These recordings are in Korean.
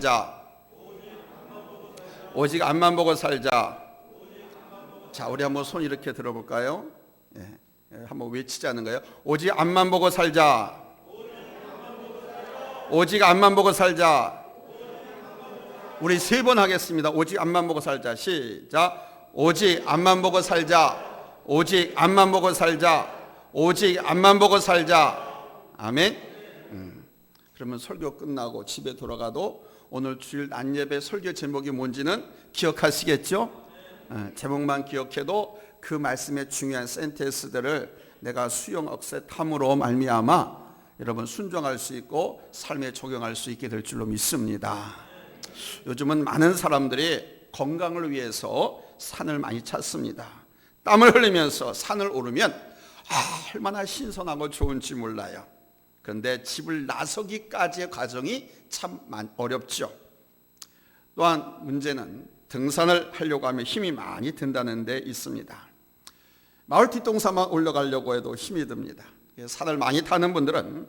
살자. 오직 앞만 보고 살자. 자, 우리 한번 손 이렇게 들어볼까요? 예, 한번 외치자는 거예요. 오직 앞만 보고 살자. 오직 앞만 보고 살자. 우리 3번 하겠습니다. 오직 앞만 보고 살자. 시작. 오직 앞만 보고 살자. 오직 앞만 보고 살자. 오직 앞만 보고 살자. 아멘. 그러면 설교 끝나고 집에 돌아가도 오늘 주일 낮예배 설교 제목이 뭔지는 기억하시겠죠? 제목만 기억해도 그 말씀의 중요한 센텐스들을 내가 수용 억세탐으로 말미암아 여러분 순종할 수 있고 삶에 적용할 수 있게 될 줄로 믿습니다. 요즘은 많은 사람들이 건강을 위해서 산을 많이 찾습니다. 땀을 흘리면서 산을 오르면 얼마나 신선하고 좋은지 몰라요. 그런데 집을 나서기까지의 과정이 참 어렵죠. 또한 문제는 등산을 하려고 하면 힘이 많이 든다는 데 있습니다. 마을 뒷동산만 올라가려고 해도 힘이 듭니다. 산을 많이 타는 분들은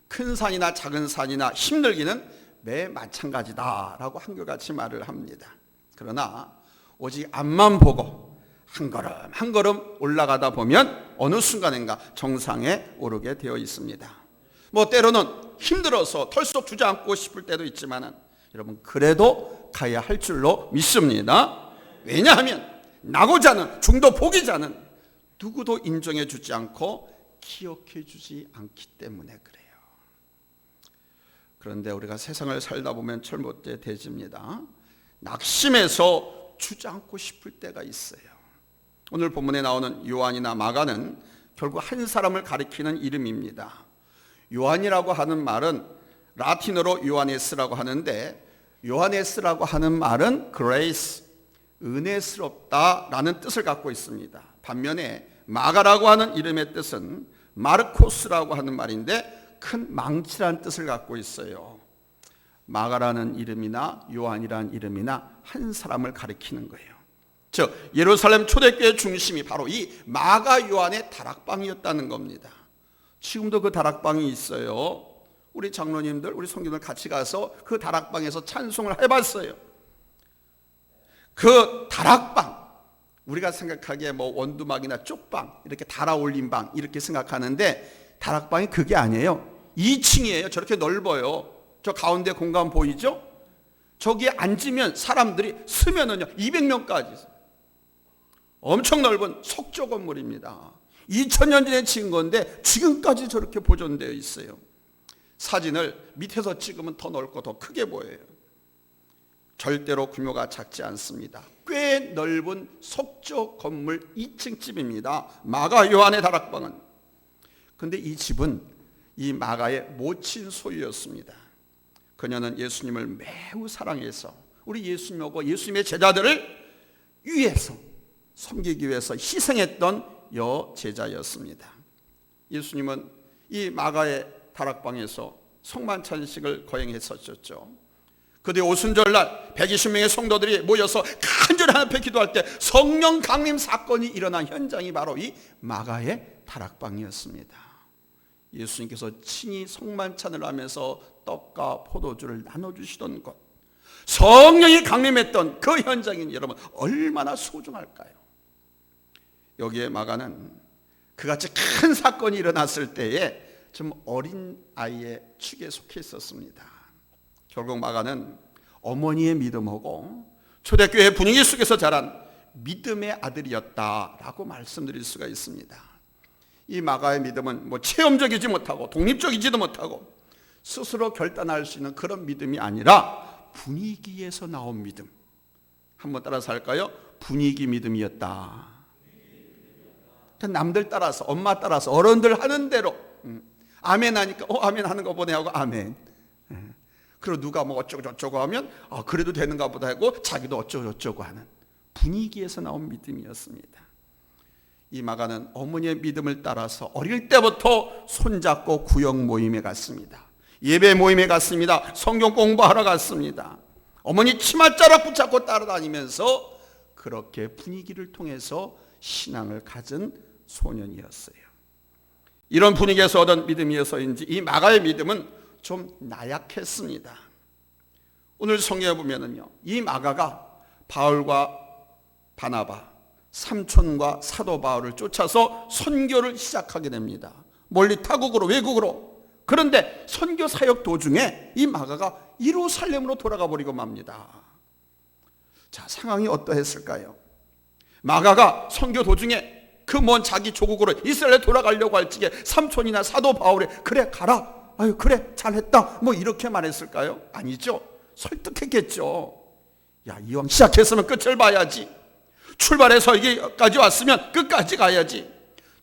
큰 산이나 작은 산이나 힘들기는 매 마찬가지다라고 한결같이 말을 합니다. 그러나 오직 앞만 보고 한 걸음 한 걸음 올라가다 보면 어느 순간인가 정상에 오르게 되어 있습니다. 뭐 때로는 힘들어서 털썩 주저앉고 싶을 때도 있지만 여러분 그래도 가야 할 줄로 믿습니다. 왜냐하면 나고자는 중도 포기자는 누구도 인정해 주지 않고 기억해 주지 않기 때문에 그래요. 그런데 우리가 세상을 살다 보면 철못돼 되집니다. 낙심해서 주저앉고 싶을 때가 있어요. 오늘 본문에 나오는 요한이나 마가는 결국 한 사람을 가리키는 이름입니다. 요한이라고 하는 말은 라틴어로 요하네스라고 하는데 요하네스라고 하는 말은 grace, 은혜스럽다라는 뜻을 갖고 있습니다. 반면에 마가라고 하는 이름의 뜻은 마르코스라고 하는 말인데 큰 망치라는 뜻을 갖고 있어요. 마가라는 이름이나 요한이라는 이름이나 한 사람을 가리키는 거예요. 즉 예루살렘 초대교회 중심이 바로 이 마가 요한의 다락방이었다는 겁니다. 지금도 그 다락방이 있어요. 우리 장로님들, 우리 성도들 같이 가서 그 다락방에서 찬송을 해봤어요. 그 다락방, 우리가 생각하기에 뭐 원두막이나 쪽방, 이렇게 달아올린 방 이렇게 생각하는데 다락방이 그게 아니에요. 2층이에요. 저렇게 넓어요. 저 가운데 공간 보이죠? 저기에 앉으면 사람들이 쓰면은요 200명까지 엄청 넓은 석조 건물입니다. 2000년 전에 지은 건데 지금까지 저렇게 보존되어 있어요. 사진을 밑에서 찍으면 더 넓고 더 크게 보여요. 절대로 규모가 작지 않습니다. 꽤 넓은 석조 건물 2층 집입니다. 마가 요한의 다락방은. 그런데 이 집은 이 마가의 모친 소유였습니다. 그녀는 예수님을 매우 사랑해서 우리 예수님하고 예수님의 제자들을 위해서 섬기기 위해서 희생했던 여제자였습니다. 예수님은 이 마가의 다락방에서 성만찬식을 거행했었죠. 그때 오순절날 120명의 성도들이 모여서 간절히 하나님 앞에 기도할 때 성령 강림 사건이 일어난 현장이 바로 이 마가의 다락방이었습니다. 예수님께서 친히 성만찬을 하면서 떡과 포도주를 나눠주시던 곳, 성령이 강림했던 그 현장이 여러분 얼마나 소중할까요? 여기에 마가는 그같이 큰 사건이 일어났을 때에 좀 어린 아이의 축에 속해 있었습니다. 결국 마가는 어머니의 믿음하고 초대교회 분위기 속에서 자란 믿음의 아들이었다라고 말씀드릴 수가 있습니다. 이 마가의 믿음은 뭐 체험적이지 못하고 독립적이지도 못하고 스스로 결단할 수 있는 그런 믿음이 아니라 분위기에서 나온 믿음. 한번 따라서 할까요? 분위기 믿음이었다. 남들 따라서, 엄마 따라서, 어른들 하는 대로 아멘 하니까 아멘 하는 거 보내 하고 아멘. 그리고 누가 뭐 어쩌고 저쩌고 하면 그래도 되는가 보다 하고 자기도 어쩌고 저쩌고 하는 분위기에서 나온 믿음이었습니다. 이 마가는 어머니의 믿음을 따라서 어릴 때부터 손잡고 구역 모임에 갔습니다. 예배 모임에 갔습니다. 성경 공부하러 갔습니다. 어머니 치맛자락 붙잡고 따라다니면서 그렇게 분위기를 통해서 신앙을 가진 소년이었어요. 이런 분위기에서 얻은 믿음이어서인지 이 마가의 믿음은 좀 나약했습니다. 오늘 성경에 보면은요, 이 마가가 바울과 바나바, 삼촌과 사도 바울을 쫓아서 선교를 시작하게 됩니다. 멀리 타국으로, 외국으로. 그런데 선교 사역 도중에 이 마가가 예루살렘으로 돌아가 버리고 맙니다. 자, 상황이 어떠했을까요? 마가가 선교 도중에 그 먼 자기 조국으로 이스라엘에 돌아가려고 할 적에 삼촌이나 사도 바울이 그래 가라, 아유 그래 잘했다, 뭐 이렇게 말했을까요? 아니죠. 설득했겠죠. 야, 이왕 시작했으면 끝을 봐야지. 출발해서 여기까지 왔으면 끝까지 가야지.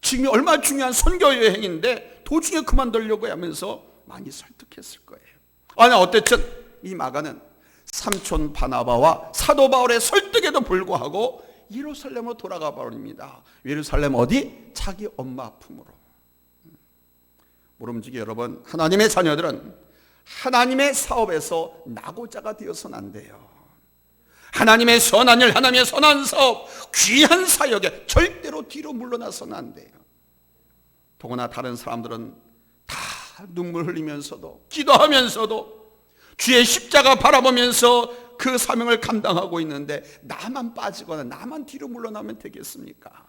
지금이 얼마나 중요한 선교 여행인데 도중에 그만두려고 하면서 많이 설득했을 거예요. 아니 어쨌든 이 마가는 삼촌 바나바와 사도 바울의 설득에도 불구하고 예루살렘으로 돌아가 버립니다. 예루살렘 어디? 자기 엄마 품으로. 모름지기 여러분, 하나님의 자녀들은 하나님의 사업에서 낙오자가 되어서는 안 돼요. 하나님의 선한 일, 하나님의 선한 사업, 귀한 사역에 절대로 뒤로 물러나서는 안 돼요. 더구나 다른 사람들은 다 눈물 흘리면서도 기도하면서도 주의 십자가 바라보면서 그 사명을 감당하고 있는데 나만 빠지거나 나만 뒤로 물러나면 되겠습니까?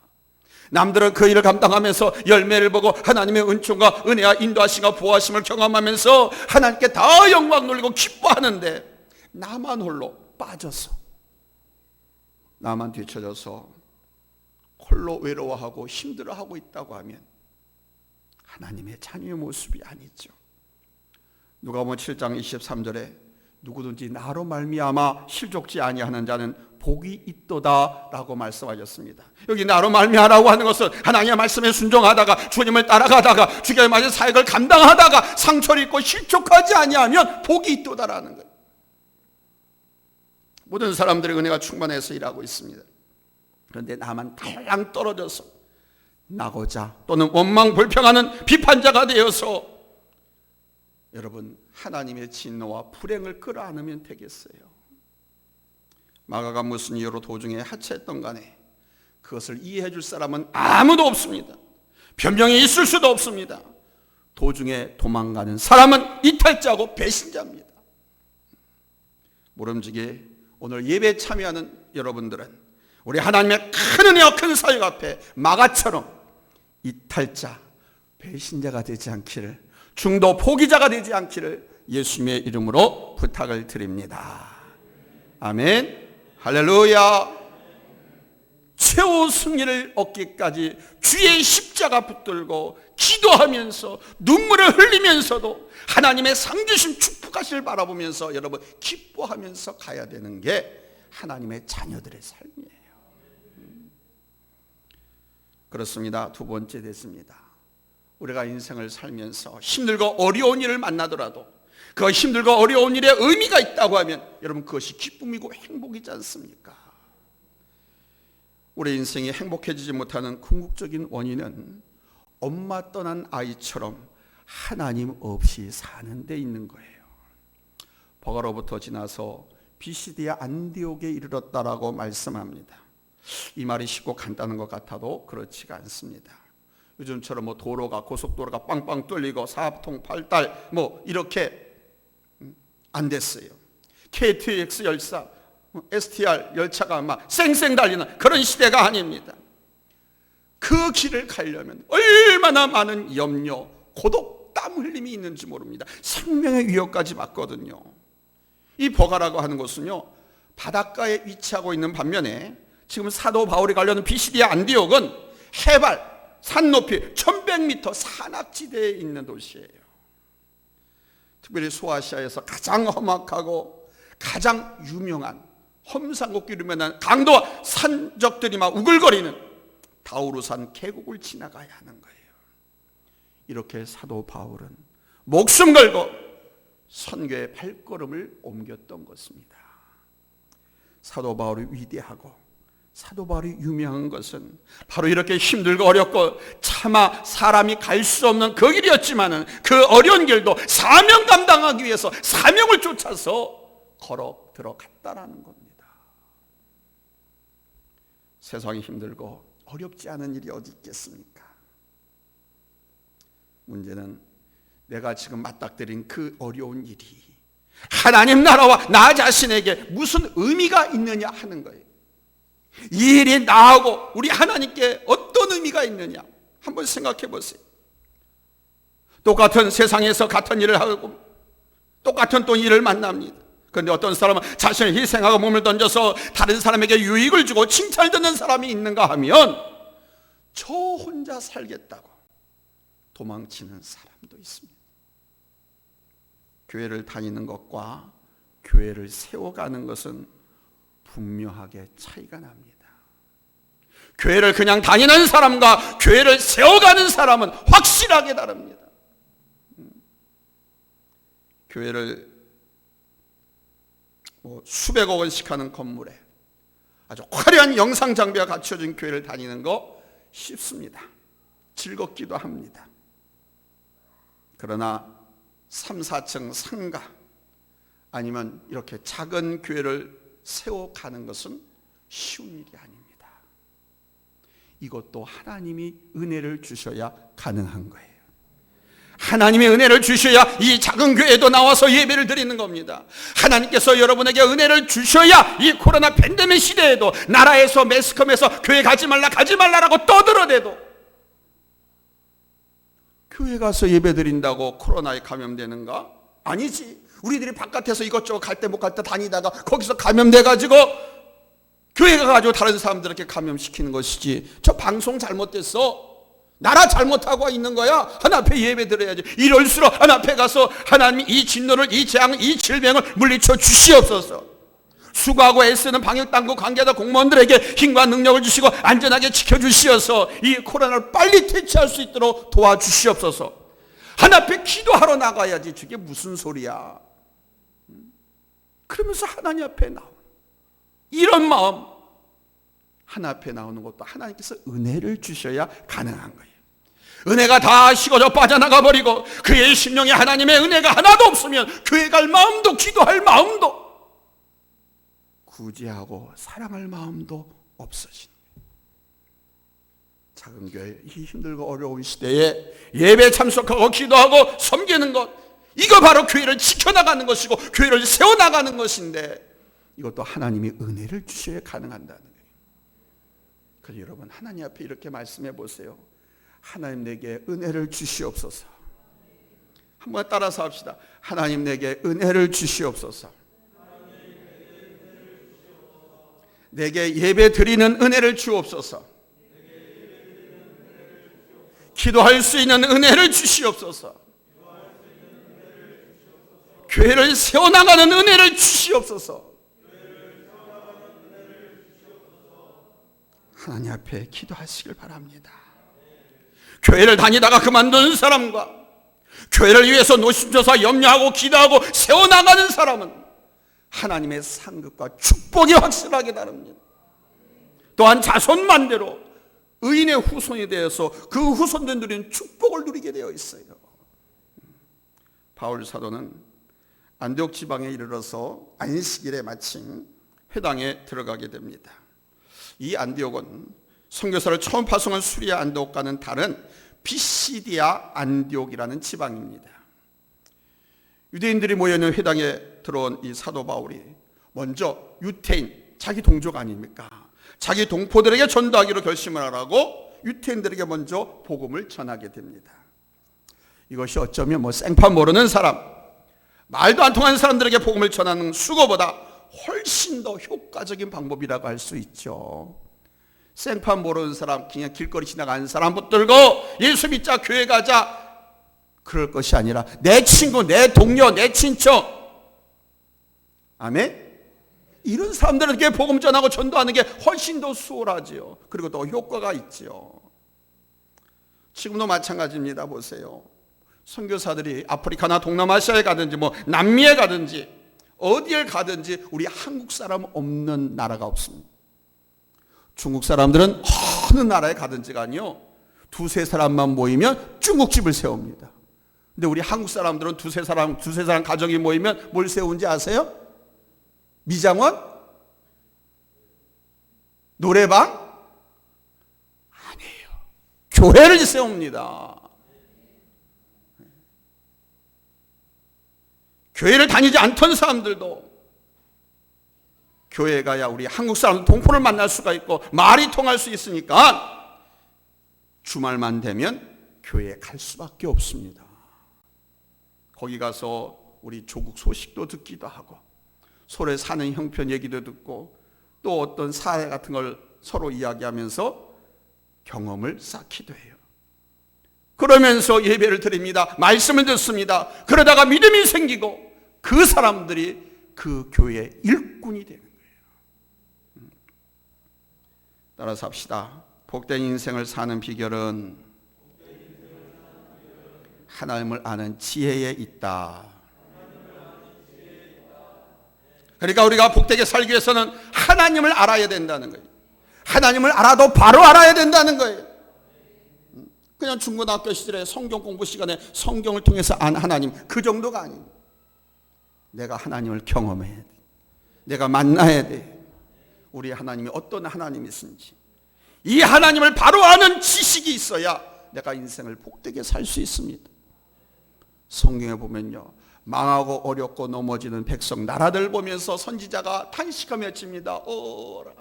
남들은 그 일을 감당하면서 열매를 보고 하나님의 은총과 은혜와 인도하심과 보호하심을 경험하면서 하나님께 다 영광 돌리고 기뻐하는데 나만 홀로 빠져서, 나만 뒤쳐져서 홀로 외로워하고 힘들어하고 있다고 하면 하나님의 자녀의 모습이 아니죠. 누가복음 7장 23절에 누구든지 나로 말미암아 실족지 아니하는 자는 복이 있도다라고 말씀하셨습니다. 여기 나로 말미암아라고 하는 것은 하나님의 말씀에 순종하다가 주님을 따라가다가 주님의 말씀 사역을 감당하다가 상처를 입고 실족하지 아니하면 복이 있도다라는 거예요. 모든 사람들의 은혜가 충만해서 일하고 있습니다. 그런데 나만 달랑 떨어져서 나고자 또는 원망 불평하는 비판자가 되어서 여러분 하나님의 진노와 불행을 끌어안으면 되겠어요? 마가가 무슨 이유로 도중에 하차했던 간에 그것을 이해해 줄 사람은 아무도 없습니다. 변명이 있을 수도 없습니다. 도중에 도망가는 사람은 이탈자고 배신자입니다. 모름지기 오늘 예배에 참여하는 여러분들은 우리 하나님의 큰 은혜와 큰 사역 앞에 마가처럼 이탈자, 배신자가 되지 않기를, 중도 포기자가 되지 않기를 예수님의 이름으로 부탁을 드립니다. 아멘. 할렐루야. 최후 승리를 얻기까지 주의 십자가 붙들고 기도하면서 눈물을 흘리면서도 하나님의 상주심 축복하시를 바라보면서 여러분 기뻐하면서 가야 되는 게 하나님의 자녀들의 삶이에요. 그렇습니다. 두 번째 됐습니다. 우리가 인생을 살면서 힘들고 어려운 일을 만나더라도 그 힘들고 어려운 일에 의미가 있다고 하면 여러분 그것이 기쁨이고 행복이지 않습니까? 우리 인생이 행복해지지 못하는 궁극적인 원인은 엄마 떠난 아이처럼 하나님 없이 사는 데 있는 거예요. 버가로부터 지나서 비시디아 안디옥에 이르렀다라고 말씀합니다. 이 말이 쉽고 간단한 것 같아도 그렇지가 않습니다. 요즘처럼 뭐 도로가 고속도로가 빵빵 뚫리고 사업통 발달 뭐 이렇게 안 됐어요. KTX 열차, STR 열차가 막 쌩쌩 달리는 그런 시대가 아닙니다. 그 길을 가려면 얼마나 많은 염려, 고독, 땀 흘림이 있는지 모릅니다. 생명의 위협까지 받거든요. 이 버가라고 하는 곳은요 바닷가에 위치하고 있는 반면에 지금 사도 바울이 가려는 비시디아 안디옥은 해발 산 높이 1100m 산악지대에 있는 도시예요. 특별히 소아시아에서 가장 험악하고 가장 유명한 험상궂기로 유명한 강도와 산적들이 막 우글거리는 다우루산 계곡을 지나가야 하는 거예요. 이렇게 사도 바울은 목숨 걸고 선교의 발걸음을 옮겼던 것입니다. 사도 바울이 위대하고 사도 바울이 유명한 것은 바로 이렇게 힘들고 어렵고 차마 사람이 갈 수 없는 그 길이었지만은 그 어려운 길도 사명 감당하기 위해서 사명을 쫓아서 걸어 들어갔다라는 겁니다. 세상이 힘들고 어렵지 않은 일이 어디 있겠습니까? 문제는 내가 지금 맞닥뜨린 그 어려운 일이 하나님 나라와 나 자신에게 무슨 의미가 있느냐 하는 거예요. 이 일이 나하고 우리 하나님께 어떤 의미가 있느냐 한번 생각해 보세요. 똑같은 세상에서 같은 일을 하고 똑같은 또 일을 만납니다. 그런데 어떤 사람은 자신을 희생하고 몸을 던져서 다른 사람에게 유익을 주고 칭찬을 듣는 사람이 있는가 하면 저 혼자 살겠다고 도망치는 사람도 있습니다. 교회를 다니는 것과 교회를 세워가는 것은 분명하게 차이가 납니다. 교회를 그냥 다니는 사람과 교회를 세워가는 사람은 확실하게 다릅니다. 교회를 수백억 원씩 하는 건물에 아주 화려한 영상 장비가 갖춰진 교회를 다니는 거 쉽습니다. 즐겁기도 합니다. 그러나 3, 4층 상가 아니면 이렇게 작은 교회를 세워가는 것은 쉬운 일이 아닙니다. 이것도 하나님이 은혜를 주셔야 가능한 거예요. 하나님의 은혜를 주셔야 이 작은 교회도 나와서 예배를 드리는 겁니다. 하나님께서 여러분에게 은혜를 주셔야 이 코로나 팬데믹 시대에도 나라에서 매스컴에서 교회 가지 말라라고 떠들어대도 교회 가서 예배 드린다고 코로나에 감염되는가? 아니지. 우리들이 바깥에서 이것저것 갈 때 못 갈 때 다니다가 거기서 감염돼가지고 교회가 가지고 다른 사람들에게 감염시키는 것이지. 저 방송 잘못됐어. 나라 잘못하고 있는 거야. 하나님 앞에 예배 드려야지. 이럴수록 하나님 앞에 가서 하나님이 이 진노를, 이 재앙, 이 질병을 물리쳐 주시옵소서. 수고하고 애쓰는 방역당국 관계자 공무원들에게 힘과 능력을 주시고 안전하게 지켜주시어서 이 코로나를 빨리 퇴치할 수 있도록 도와주시옵소서. 하나님 앞에 기도하러 나가야지. 저게 무슨 소리야. 그러면서 하나님 앞에 나오는 이런 마음, 하나님 앞에 나오는 것도 하나님께서 은혜를 주셔야 가능한 거예요. 은혜가 다 식어져 빠져나가 버리고 그의 심령에 하나님의 은혜가 하나도 없으면 교회 갈 마음도 기도할 마음도 구제하고 사랑할 마음도 없어지는 거예요. 작은 교회, 이 힘들고 어려운 시대에 예배 참석하고 기도하고 섬기는 것, 이거 바로 교회를 지켜나가는 것이고 교회를 세워나가는 것인데 이것도 하나님이 은혜를 주셔야 가능한다는 거예요. 그래서 여러분 하나님 앞에 이렇게 말씀해 보세요. 하나님 내게 은혜를 주시옵소서. 한번 따라서 합시다. 하나님 내게 은혜를 주시옵소서. 내게 예배 드리는 은혜를 주옵소서. 기도할 수 있는 은혜를 주시옵소서. 교회를 세워나가는 은혜를 주시옵소서. 하나님 앞에 기도하시길 바랍니다. 교회를 다니다가 그만두는 사람과 교회를 위해서 노심초사 염려하고 기도하고 세워나가는 사람은 하나님의 상급과 축복이 확실하게 다릅니다. 또한 자손만대로 의인의 후손이 되어서 그 후손들 누리는 축복을 누리게 되어 있어요. 바울 사도는 안디옥 지방에 이르러서 안식일에 마침 회당에 들어가게 됩니다. 이 안디옥은 선교사를 처음 파송한 수리아 안디옥과는 다른 피시디아 안디옥이라는 지방입니다. 유대인들이 모여있는 회당에 들어온 이 사도 바울이 먼저 유태인, 자기 동족 아닙니까? 자기 동포들에게 전도하기로 결심을 하라고 유태인들에게 먼저 복음을 전하게 됩니다. 이것이 어쩌면 생판 모르는 사람, 말도 안 통하는 사람들에게 복음을 전하는 수고보다 훨씬 더 효과적인 방법이라고 할 수 있죠. 생판 모르는 사람, 그냥 길거리 지나가는 사람 붙들고 예수 믿자, 교회 가자, 그럴 것이 아니라 내 친구, 내 동료, 내 친척, 아멘? 이런 사람들에게 복음 전하고 전도하는 게 훨씬 더 수월하지요. 그리고 더 효과가 있지요. 지금도 마찬가지입니다. 보세요. 선교사들이 아프리카나 동남아시아에 가든지 남미에 가든지 어디에 가든지 우리 한국 사람 없는 나라가 없습니다. 중국 사람들은 어느 나라에 가든지간요, 두세 사람만 모이면 중국집을 세웁니다. 근데 우리 한국 사람들은 두세 사람 가정이 모이면 뭘 세우는지 아세요? 미장원? 노래방? 아니에요. 교회를 세웁니다. 교회를 다니지 않던 사람들도 교회 가야 우리 한국 사람들 동포를 만날 수가 있고 말이 통할 수 있으니까 주말만 되면 교회에 갈 수밖에 없습니다. 거기 가서 우리 조국 소식도 듣기도 하고 서로의 사는 형편 얘기도 듣고 또 어떤 사회 같은 걸 서로 이야기하면서 경험을 쌓기도 해요. 그러면서 예배를 드립니다. 말씀을 듣습니다. 그러다가 믿음이 생기고 그 사람들이 그 교회의 일꾼이 되는 거예요. 따라서 합시다. 복된 인생을 사는 비결은 하나님을 아는 지혜에 있다. 그러니까 우리가 복되게 살기 위해서는 하나님을 알아야 된다는 거예요. 하나님을 알아도 바로 알아야 된다는 거예요. 그냥 중고등학교 시절에 성경 공부 시간에 성경을 통해서 안 하나님, 그 정도가 아닙니다. 내가 하나님을 경험해야 돼. 내가 만나야 돼. 우리 하나님이 어떤 하나님이신지, 이 하나님을 바로 아는 지식이 있어야 내가 인생을 복되게 살 수 있습니다. 성경에 보면요, 망하고 어렵고 넘어지는 백성 나라들 보면서 선지자가 탄식하며 외칩니다. 오라,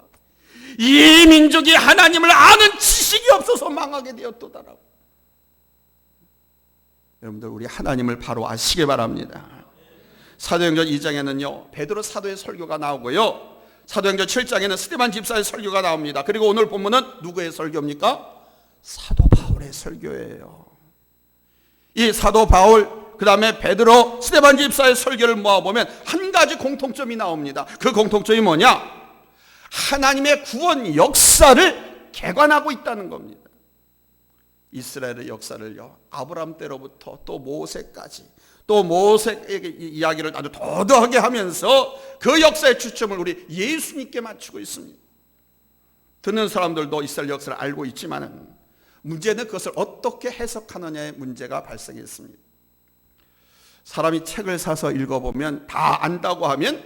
이 민족이 하나님을 아는 지식이 없어서 망하게 되었도다라고. 여러분들, 우리 하나님을 바로 아시길 바랍니다. 사도행전 2장에는요 베드로 사도의 설교가 나오고요, 사도행전 7장에는 스데반 집사의 설교가 나옵니다. 그리고 오늘 본문은 누구의 설교입니까? 사도 바울의 설교예요. 이 사도 바울, 그 다음에 베드로, 스데반 집사의 설교를 모아보면 한 가지 공통점이 나옵니다. 그 공통점이 뭐냐? 하나님의 구원 역사를 개관하고 있다는 겁니다. 이스라엘의 역사를요, 아브라함 때로부터 또 모세까지, 또 모세의 이야기를 아주 도도하게 하면서 그 역사의 주점을 우리 예수님께 맞추고 있습니다. 듣는 사람들도 이스라엘 역사를 알고 있지만 문제는 그것을 어떻게 해석하느냐의 문제가 발생했습니다. 사람이 책을 사서 읽어보면 다 안다고 하면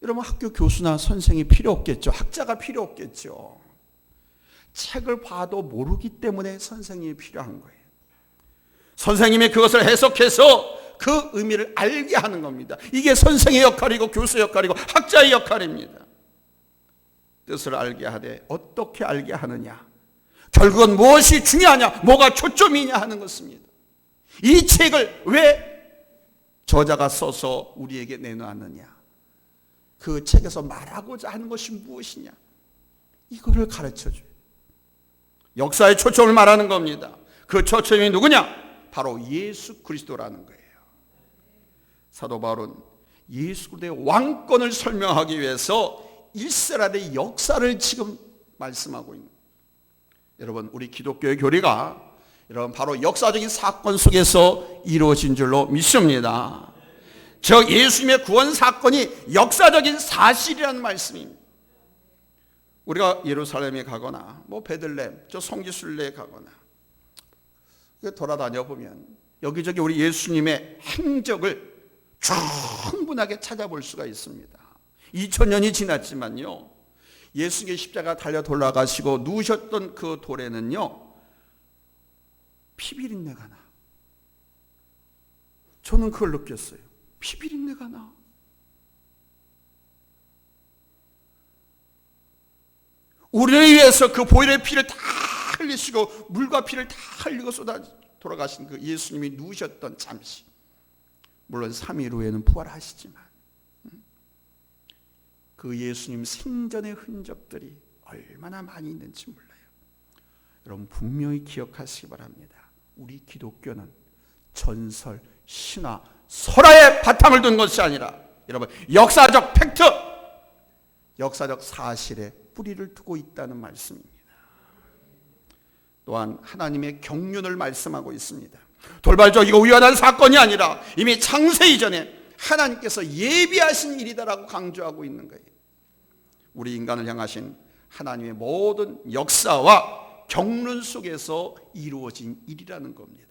여러분, 학교 교수나 선생이 필요 없겠죠. 학자가 필요 없겠죠. 책을 봐도 모르기 때문에 선생님이 필요한 거예요. 선생님이 그것을 해석해서 그 의미를 알게 하는 겁니다. 이게 선생의 역할이고 교수의 역할이고 학자의 역할입니다. 뜻을 알게 하되 어떻게 알게 하느냐, 결국은 무엇이 중요하냐, 뭐가 초점이냐 하는 것입니다. 이 책을 왜 저자가 써서 우리에게 내놓았느냐, 그 책에서 말하고자 하는 것이 무엇이냐, 이거를 가르쳐줘요. 역사의 초점을 말하는 겁니다. 그 초점이 누구냐? 바로 예수 그리스도라는 거예요. 사도 바울은 예수 그리스도의 왕권을 설명하기 위해서 이스라엘의 역사를 지금 말씀하고 있는 거예요. 여러분, 우리 기독교의 교리가 여러분 바로 역사적인 사건 속에서 이루어진 줄로 믿습니다. 즉 예수님의 구원 사건이 역사적인 사실이라는 말씀입니다. 우리가 예루살렘에 가거나 뭐 베들레헴, 저 성지순례에 가거나 돌아다녀 보면 여기저기 우리 예수님의 행적을 충분하게 찾아볼 수가 있습니다. 2000년이 지났지만요, 예수님의 십자가 달려 돌아가시고 누우셨던 그 돌에는요 피비린내가 나. 저는 그걸 느꼈어요. 피비린내가 나. 우리를 위해서 그 보혈의 피를 다 흘리시고 물과 피를 다 흘리고 쏟아 돌아가신 그 예수님이 누우셨던 잠시, 물론 3일 후에는 부활하시지만 그 예수님 생전의 흔적들이 얼마나 많이 있는지 몰라요. 여러분 분명히 기억하시기 바랍니다. 우리 기독교는 전설, 신화, 설화의 바탕을 둔 것이 아니라 여러분 역사적 팩트, 역사적 사실에 뿌리를 두고 있다는 말씀입니다. 또한 하나님의 경륜을 말씀하고 있습니다. 돌발적이고 우연한 사건이 아니라 이미 창세 이전에 하나님께서 예비하신 일이다라고 강조하고 있는 거예요. 우리 인간을 향하신 하나님의 모든 역사와 경륜 속에서 이루어진 일이라는 겁니다.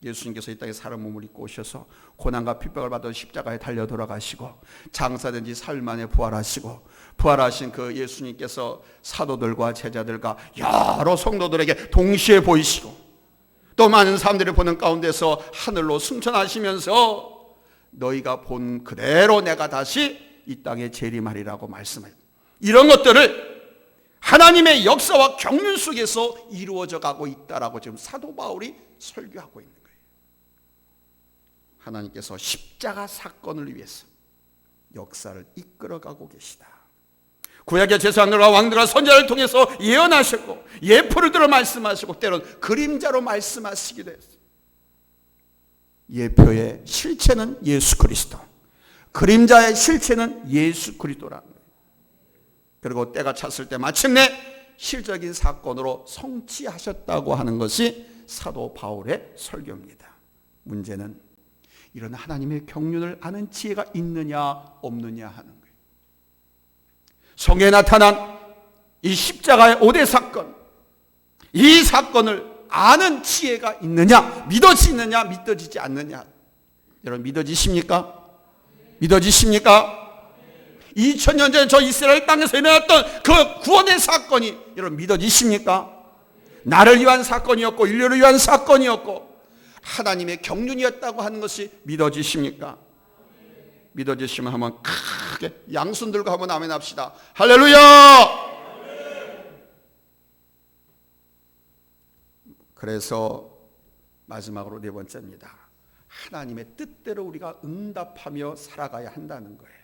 예수님께서 이 땅에 사람 몸을 입고 오셔서 고난과 핍박을 받아 십자가에 달려 돌아가시고 장사된 지 사흘 만에 부활하시고, 부활하신 그 예수님께서 사도들과 제자들과 여러 성도들에게 동시에 보이시고 또 많은 사람들이 보는 가운데서 하늘로 승천하시면서 너희가 본 그대로 내가 다시 이 땅에 재림하리라고 말씀해요. 이런 것들을 하나님의 역사와 경륜 속에서 이루어져 가고 있다라고 지금 사도 바울이 설교하고 있는 거예요. 하나님께서 십자가 사건을 위해서 역사를 이끌어가고 계시다. 구약의 제사장들과 왕들과 선지자를 통해서 예언하셨고 예표를 들어 말씀하시고 때로는 그림자로 말씀하시기도 했어요. 예표의 실체는 예수 그리스도, 그림자의 실체는 예수 그리스도라는 거예요. 그리고 때가 찼을 때 마침내 실적인 사건으로 성취하셨다고 하는 것이 사도 바울의 설교입니다. 문제는 이런 하나님의 경륜을 아는 지혜가 있느냐 없느냐 하는 거예요. 성경에 나타난 이 십자가의 5대 사건, 이 사건을 아는 지혜가 있느냐, 믿어지느냐 믿어지지 않느냐. 여러분 믿어지십니까? 믿어지십니까? 2000년 전에 저 이스라엘 땅에서 일어났던 그 구원의 사건이 여러분 믿어지십니까? 나를 위한 사건이었고 인류를 위한 사건이었고 하나님의 경륜이었다고 하는 것이 믿어지십니까? 믿어지시면 한번 크게 양손 들고 한번 아멘 합시다. 할렐루야! 그래서 마지막으로 네 번째입니다. 하나님의 뜻대로 우리가 응답하며 살아가야 한다는 거예요.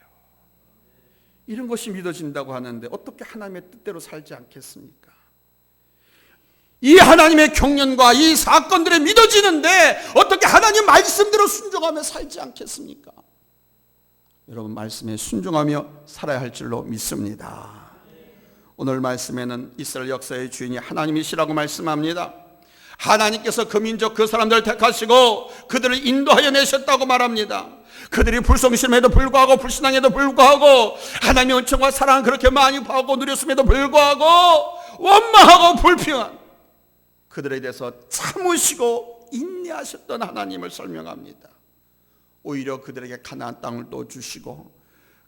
이런 것이 믿어진다고 하는데 어떻게 하나님의 뜻대로 살지 않겠습니까? 이 하나님의 경륜과 이 사건들이 믿어지는데 어떻게 하나님 말씀대로 순종하며 살지 않겠습니까? 여러분 말씀에 순종하며 살아야 할 줄로 믿습니다. 오늘 말씀에는 이스라엘 역사의 주인이 하나님이시라고 말씀합니다. 하나님께서 그 민족 그 사람들을 택하시고 그들을 인도하여 내셨다고 말합니다. 그들이 불성실함에도 불구하고 불신앙에도 불구하고 하나님의 은총과 사랑을 그렇게 많이 받고 누렸음에도 불구하고 원망하고 불평한 그들에 대해서 참으시고 인내하셨던 하나님을 설명합니다. 오히려 그들에게 가나안 땅을 또 주시고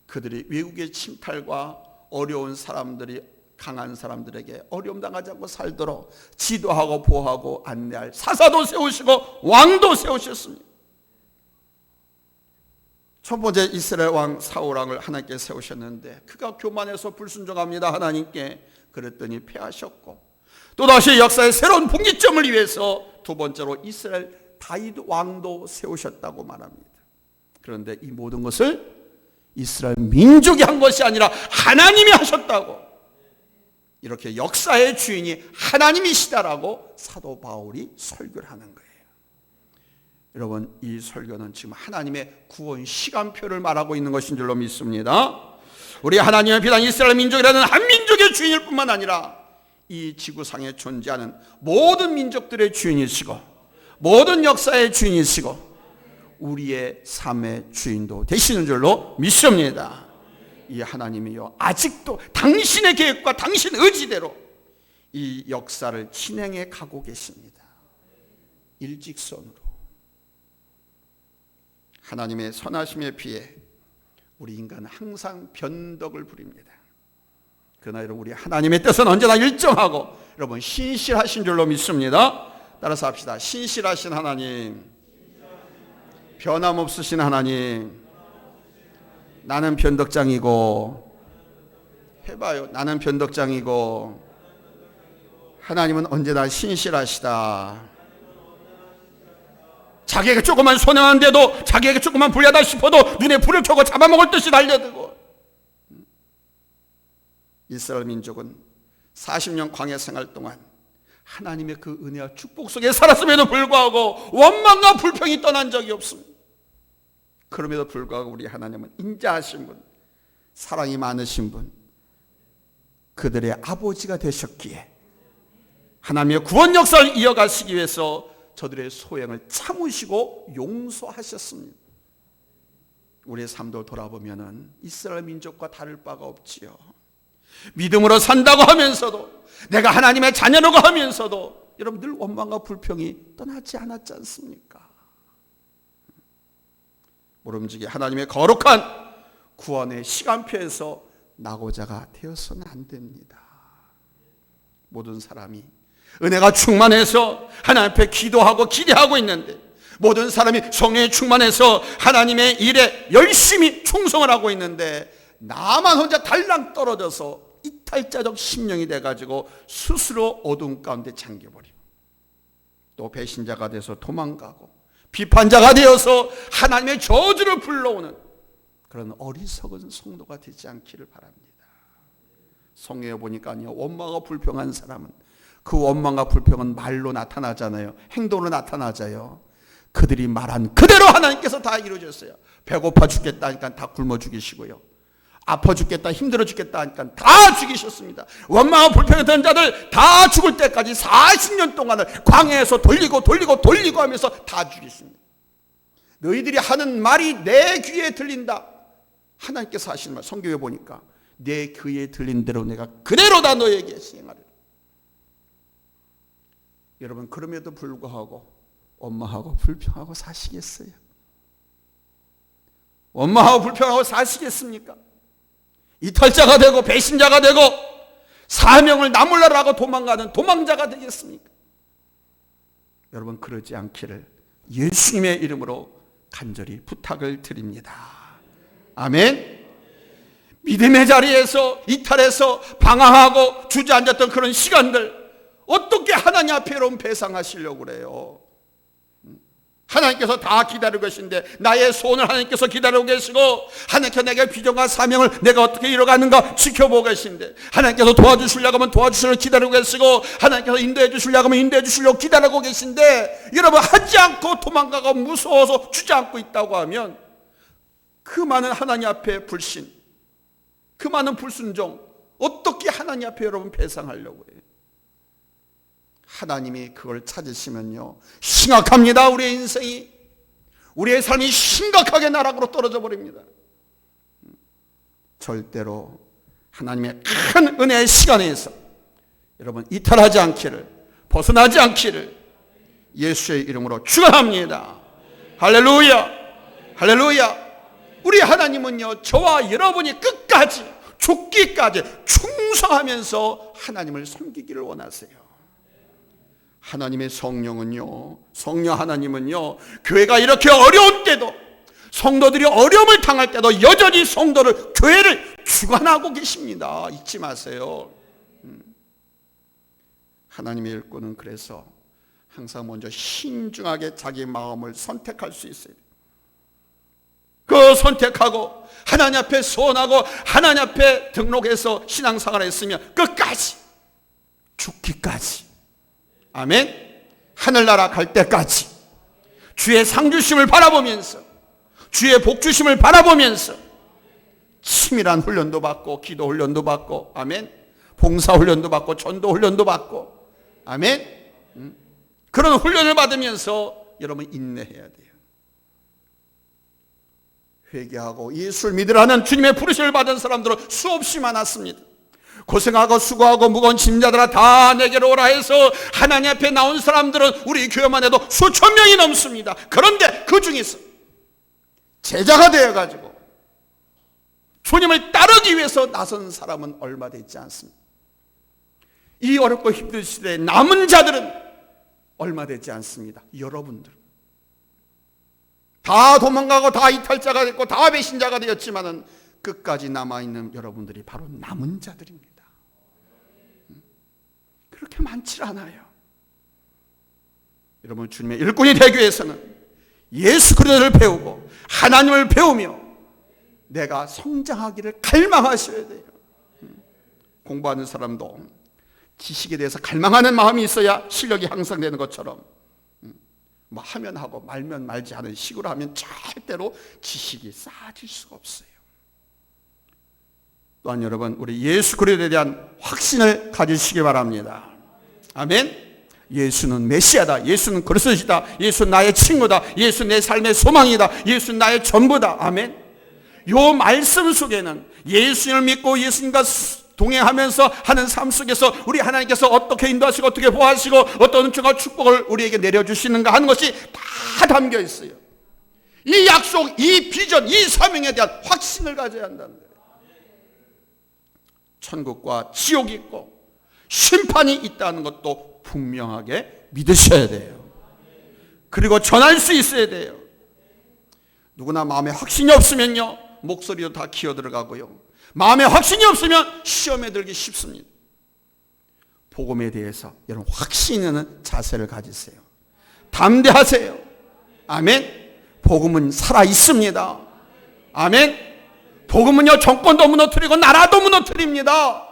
그들이 외국의 침탈과 어려운 사람들이 강한 사람들에게 어려움 당하지 않고 살도록 지도하고 보호하고 안내할 사사도 세우시고 왕도 세우셨습니다. 첫 번째 이스라엘 왕 사울 왕을 하나님께 세우셨는데 그가 교만해서 불순종합니다. 하나님께. 그랬더니 패하셨고 또다시 역사의 새로운 분기점을 위해서 두 번째로 이스라엘 다윗 왕도 세우셨다고 말합니다. 그런데 이 모든 것을 이스라엘 민족이 한 것이 아니라 하나님이 하셨다고, 이렇게 역사의 주인이 하나님이시다라고 사도 바울이 설교를 하는 거예요. 여러분 이 설교는 지금 하나님의 구원 시간표를 말하고 있는 것인 줄로 믿습니다. 우리 하나님의 비단 이스라엘 민족이라는 한 민족의 주인일 뿐만 아니라 이 지구상에 존재하는 모든 민족들의 주인이시고 모든 역사의 주인이시고 우리의 삶의 주인도 되시는 줄로 믿습니다. 이 하나님이요 아직도 당신의 계획과 당신 의지대로 이 역사를 진행해 가고 계십니다. 일직선으로. 하나님의 선하심에 비해 우리 인간은 항상 변덕을 부립니다. 그러나 여러분 우리 하나님의 뜻은 언제나 일정하고 여러분 신실하신 줄로 믿습니다. 따라서 합시다. 신실하신 하나님, 변함없으신 하나님, 나는 변덕장이고, 해봐요. 나는 변덕장이고 하나님은 언제나 신실하시다. 자기에게 조금만 손해한데도 자기에게 조금만 불리하다 싶어도 눈에 불을 켜고 잡아먹을 듯이 달려들고. 이스라엘 민족은 40년 광야 생활 동안 하나님의 그 은혜와 축복 속에 살았음에도 불구하고 원망과 불평이 떠난 적이 없습니다. 그럼에도 불구하고 우리 하나님은 인자하신 분, 사랑이 많으신 분, 그들의 아버지가 되셨기에 하나님의 구원 역사를 이어가시기 위해서 저들의 소행을 참으시고 용서하셨습니다. 우리의 삶도 돌아보면 이스라엘 민족과 다를 바가 없지요. 믿음으로 산다고 하면서도 내가 하나님의 자녀라고 하면서도 여러분 늘 원망과 불평이 떠나지 않았지 않습니까? 모름지기 하나님의 거룩한 구원의 시간표에서 나고자가 되어서는 안 됩니다. 모든 사람이 은혜가 충만해서 하나님 앞에 기도하고 기대하고 있는데 모든 사람이 성령에 충만해서 하나님의 일에 열심히 충성을 하고 있는데 나만 혼자 달랑 떨어져서 이탈자적 심령이 돼가지고 스스로 어둠 가운데 잠겨버리고 또 배신자가 돼서 도망가고 비판자가 되어서 하나님의 저주를 불러오는 그런 어리석은 성도가 되지 않기를 바랍니다. 성경에 보니까요, 원망과 불평한 사람은 그 원망과 불평은 말로 나타나잖아요. 행동으로 나타나잖아요. 그들이 말한 그대로 하나님께서 다 이루어졌어요. 배고파 죽겠다 하니까 다 굶어 죽이시고요. 아파 죽겠다, 힘들어 죽겠다 하니까 다 죽이셨습니다. 원망하고 불평했던 자들 다 죽을 때까지 40년 동안을 광야에서 돌리고 하면서 다 죽이십니다. 너희들이 하는 말이 내 귀에 들린다. 하나님께서 하시는 말, 성경에 보니까 내 귀에 들린 대로 내가 그대로 다 너에게 시행하리라. 여러분, 그럼에도 불구하고 원망하고 불평하고 사시겠어요? 원망하고 불평하고 사시겠습니까? 이탈자가 되고 배신자가 되고 사명을 나몰라라 하고 도망가는 도망자가 되겠습니까? 여러분, 그러지 않기를 예수님의 이름으로 간절히 부탁을 드립니다. 아멘. 믿음의 자리에서 이탈해서 방황하고 주저앉았던 그런 시간들 어떻게 하나님 앞에 여러분 배상하시려고 그래요? 하나님께서 다 기다리고 계신데 나의 소원을 하나님께서 기다리고 계시고 하나님께서 내게 비전과 사명을 내가 어떻게 이뤄가는가 지켜보고 계신데 하나님께서 도와주시려고 하면 도와주시려고 기다리고 계시고 하나님께서 인도해 주시려고 하면 인도해 주시려고 기다리고 계신데 여러분 하지 않고 도망가고 무서워서 주저앉고 있다고 하면 그 많은 하나님 앞에 불신, 그 많은 불순종 어떻게 하나님 앞에 여러분 배상하려고 해요? 하나님이 그걸 찾으시면요 심각합니다. 우리의 인생이, 우리의 삶이 심각하게 나락으로 떨어져 버립니다. 절대로 하나님의 큰 은혜의 시간에서 여러분 이탈하지 않기를, 벗어나지 않기를 예수의 이름으로 축원합니다. 할렐루야, 할렐루야. 우리 하나님은요 저와 여러분이 끝까지 죽기까지 충성하면서 하나님을 섬기기를 원하세요. 하나님의 성령은요, 성령 하나님은요 교회가 이렇게 어려운 때도, 성도들이 어려움을 당할 때도 여전히 성도를, 교회를 주관하고 계십니다. 잊지 마세요. 하나님의 일꾼은 그래서 항상 먼저 신중하게 자기 마음을 선택할 수 있어요. 그 선택하고 하나님 앞에 소원하고 하나님 앞에 등록해서 신앙생활을 했으면 끝까지, 죽기까지, 아멘, 하늘나라 갈 때까지 주의 상주심을 바라보면서, 주의 복주심을 바라보면서 치밀한 훈련도 받고 기도 훈련도 받고, 아멘, 봉사 훈련도 받고 전도 훈련도 받고, 아멘, 그런 훈련을 받으면서 여러분 인내해야 돼요. 회개하고 예수를 믿으라는 주님의 부르심을 받은 사람들은 수없이 많았습니다. 고생하고 수고하고 무거운 짐자들아 다 내게로 오라 해서 하나님 앞에 나온 사람들은 우리 교회만 해도 수천 명이 넘습니다. 그런데 그 중에서 제자가 되어가지고 주님을 따르기 위해서 나선 사람은 얼마 되지 않습니다. 이 어렵고 힘든 시대에 남은 자들은 얼마 되지 않습니다. 여러분들 다 도망가고 다 이탈자가 됐고 다 배신자가 되었지만은 끝까지 남아있는 여러분들이 바로 남은 자들입니다. 그렇게 많지 않아요. 여러분 주님의 일꾼이 되기 위해서는 예수 그리스도를 배우고 하나님을 배우며 내가 성장하기를 갈망하셔야 돼요. 공부하는 사람도 지식에 대해서 갈망하는 마음이 있어야 실력이 향상되는 것처럼 뭐 하면 하고 말면 말지 않은 식으로 하면 절대로 지식이 쌓아질 수가 없어요. 또한 여러분 우리 예수 그리스도에 대한 확신을 가지시기 바랍니다. 아멘. 예수는 메시아다. 예수는 그리스도시다. 예수는 나의 친구다. 예수 내 삶의 소망이다. 예수는 나의 전부다. 아멘. 요 말씀 속에는 예수님을 믿고 예수님과 동행하면서 하는 삶 속에서 우리 하나님께서 어떻게 인도하시고 어떻게 보호하시고 어떤 은총과 축복을 우리에게 내려주시는가 하는 것이 다 담겨 있어요. 이 약속, 이 비전, 이 사명에 대한 확신을 가져야 한다는 거예요. 천국과 지옥이 있고 심판이 있다는 것도 분명하게 믿으셔야 돼요. 그리고 전할 수 있어야 돼요. 누구나 마음에 확신이 없으면요, 목소리도 다 기어들어가고요. 마음에 확신이 없으면 시험에 들기 쉽습니다. 복음에 대해서 여러분 확신 있는 자세를 가지세요. 담대하세요. 아멘. 복음은 살아 있습니다. 아멘. 복음은요, 정권도 무너뜨리고 나라도 무너뜨립니다.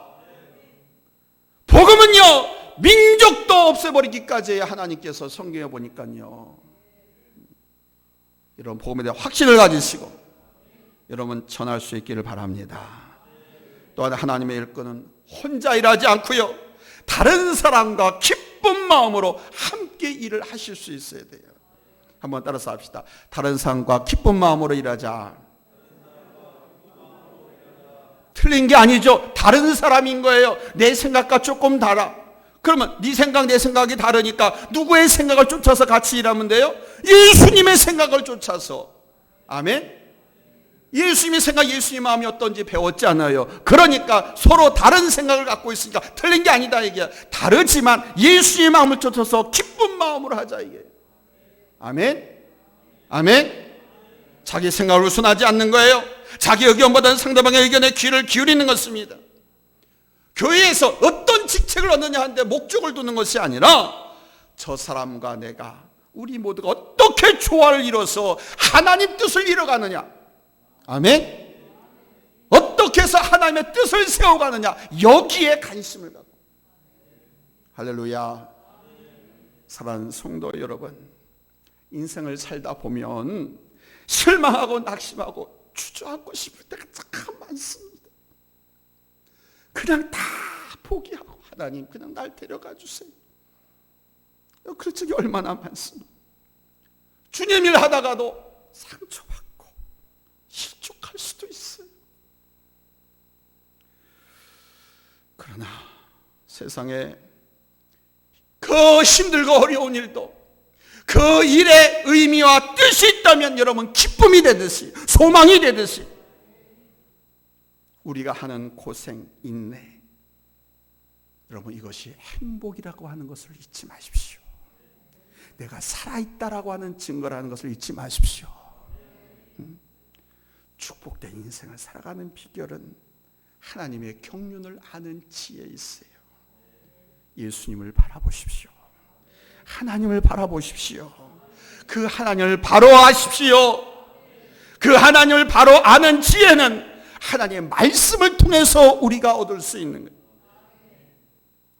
복음은요, 민족도 없애버리기까지 하나님께서 성경에 보니까요, 여러분 복음에 대한 확신을 가지시고 여러분 전할 수 있기를 바랍니다. 또한 하나님의 일꾼은 혼자 일하지 않고요, 다른 사람과 기쁜 마음으로 함께 일을 하실 수 있어야 돼요. 한번 따라서 합시다. 다른 사람과 기쁜 마음으로 일하자. 틀린 게 아니죠. 다른 사람인 거예요. 내 생각과 조금 달라. 그러면 네 생각 내 생각이 다르니까 누구의 생각을 쫓아서 같이 일하면 돼요? 예수님의 생각을 쫓아서. 아멘. 예수님의 생각, 예수님의 마음이 어떤지 배웠지 않아요. 그러니까 서로 다른 생각을 갖고 있으니까 틀린 게 아니다 이게. 다르지만 예수님의 마음을 쫓아서 기쁜 마음으로 하자 이게. 아멘. 아멘. 자기 생각을 우선하지 않는 거예요. 자기 의견보다는 상대방의 의견에 귀를 기울이는 것입니다. 교회에서 어떤 직책을 얻느냐 하는데 목적을 두는 것이 아니라 저 사람과 내가, 우리 모두가 어떻게 조화를 이뤄서 하나님 뜻을 이뤄가느냐. 아멘. 어떻게 해서 하나님의 뜻을 세워가느냐, 여기에 관심을 갖고. 할렐루야. 사랑하는 성도 여러분, 인생을 살다 보면 실망하고 낙심하고 주저앉고 싶을 때가 참 많습니다. 그냥 다 포기하고 하나님 그냥 날 데려가 주세요. 그런 적이 얼마나 많습니다. 주님 일 하다가도 상처받고 실족할 수도 있어요. 그러나 세상에 그 힘들고 어려운 일도 그 일의 의미와 뜻이 있다면 여러분 기쁨이 되듯이, 소망이 되듯이, 우리가 하는 고생, 인내, 여러분 이것이 행복이라고 하는 것을 잊지 마십시오. 내가 살아있다라고 하는 증거라는 것을 잊지 마십시오. 축복된 인생을 살아가는 비결은 하나님의 경륜을 아는 지혜에 있어요. 예수님을 바라보십시오. 하나님을 바라보십시오. 그 하나님을 바로 아십시오. 그 하나님을 바로 아는 지혜는 하나님의 말씀을 통해서 우리가 얻을 수 있는 거예요.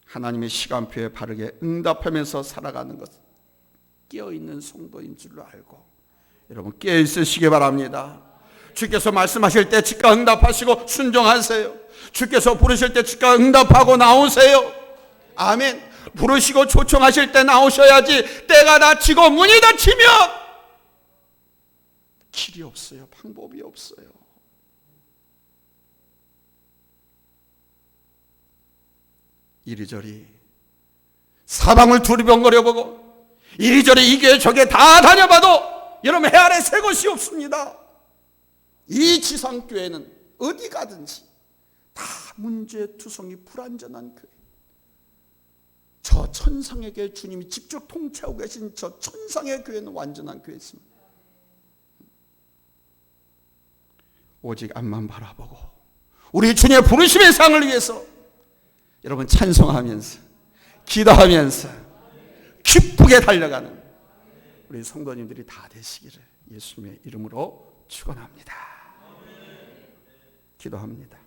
하나님의 시간표에 바르게 응답하면서 살아가는 것은 깨어있는 성도인 줄로 알고 여러분 깨어있으시기 바랍니다. 주께서 말씀하실 때 즉각 응답하시고 순종하세요. 주께서 부르실 때 즉각 응답하고 나오세요. 아멘. 부르시고 초청하실 때 나오셔야지, 때가 닫히고 문이 닫히면 길이 없어요. 방법이 없어요. 이리저리 사방을 두리번거려보고 이리저리 이게 저게 다 다녀봐도 여러분 해 아래 새 것이 없습니다. 이 지상교회는 어디 가든지 다 문제투성이 불완전한 교회. 저 천상에게 주님이 직접 통치하고 계신 저 천상의 교회는 완전한 교회였습니다. 오직 앞만 바라보고 우리 주님의 부르심의 상을 위해서 여러분 찬송하면서 기도하면서 기쁘게 달려가는 우리 성도님들이 다 되시기를 예수님의 이름으로 축원합니다. 기도합니다.